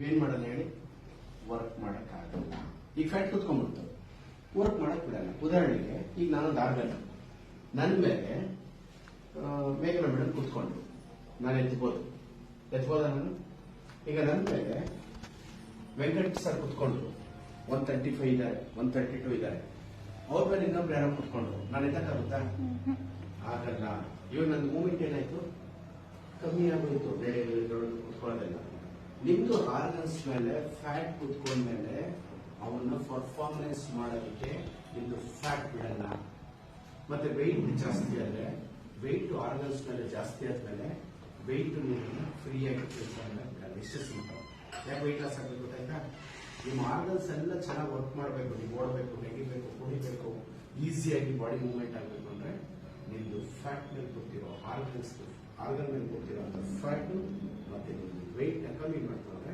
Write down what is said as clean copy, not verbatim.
ಏನ್ ಮಾಡಲ್ಲ ಹೇಳಿ, ವರ್ಕ್ ಮಾಡಕ್ಕಾಗಲ್ಲ. ಈಗ ಫ್ಯಾಟ್ ಕುತ್ಕೊಂಡ್ಬಿಡ್ತು, ವರ್ಕ್ ಮಾಡಕ್ ಬಿಡಲ್ಲ. ಉದಾಹರಣೆಗೆ ಈಗ ನಾನೊಂದು ಆರ್ಗನ್, ನನ್ನ ಮೇಲೆ ಮೇಘನ ಮೇಡಮ್ ಕುತ್ಕೊಂಡ್ರು, ನಾನು ಎತ್ಬೋದ ನಾನು. ಈಗ ನನ್ನ ಮೇಲೆ ವೆಂಕಟ್ ಸರ್ ಕುತ್ಕೊಂಡ್ರು, 135 ಇದ್ದಾರೆ, 132 ಇದ್ದಾರೆ. ಅವ್ರ ಮೇಲೆ ಇನ್ನೊಬ್ರು ಯಾರೋ ಕುತ್ಕೊಂಡ್ರು, ನಾನು ಎತ್ತಕ್ಕಾಗುತ್ತಾ? ಆಗಲ್ಲ. ಇವಾಗ ನನ್ನ ಮೂಮೆಂಟ್ ಏನಾಯ್ತು, ಕಮ್ಮಿ ಆಗೋಯ್ತು. ಬೇರೆ ಕುತ್ಕೊಳ್ಳೋದೆಲ್ಲ. ನಿಮ್ದು ಆರ್ಗನ್ಸ್ ಮೇಲೆ ಫ್ಯಾಟ್ ಕುತ್ಕೊಂಡ್ಮೇಲೆ ಅವನ್ನ ಪರ್ಫಾರ್ಮೆನ್ಸ್ ಮಾಡೋದಕ್ಕೆ ನಿಮ್ದು ಫ್ಯಾಟ್ ಬಿಡಲ್ಲ. ಮತ್ತೆ ವೆಯ್ಟ್ ಜಾಸ್ತಿ ಆದ್ರೆ, ವೆಯ್ಟ್ ಆರ್ಗನ್ಸ್ ಮೇಲೆ ಜಾಸ್ತಿ ಆದ್ಮೇಲೆ ವೆಯ್ಟ್ ನೀವು ಫ್ರೀಯಾಗಿ ಕೆಲಸ ಬಿಡಲ್ಲ. ಇಷ್ಟು ಸಿಂಪಲ್. ಯಾಕೆ ವೆಯ್ಟ್ ಲಾಸ್ ಆಗಬೇಕು ಗೊತ್ತಾಯ್ತಾ? ನಿಮ್ಮ ಆರ್ಗನ್ಸ್ ಎಲ್ಲ ಚೆನ್ನಾಗಿ ವರ್ಕ್ ಮಾಡಬೇಕು. ನೀವು ಓಡಬೇಕು, ನೆಗಿಬೇಕು, ಕುಡಿಬೇಕು, ಈಸಿಯಾಗಿ ಬಾಡಿ ಮೂವ್ಮೆಂಟ್ ಆಗಬೇಕು ಅಂದ್ರೆ ನಿಮ್ದು ಫ್ಯಾಟ್ ಮೇಲೆ ಕೊಡ್ತಿರೋ ಆರ್ಗನ್ ಮೇಲೆ ಕೊಡ್ತಿರೋ ಫ್ಯಾಟ್ ಮತ್ತೆ ನಿಮ್ದು ವೆಯ್ಟ್ ನ ಕಮ್ಮಿ ಮಾಡ್ಕೊಂಡ್ರೆ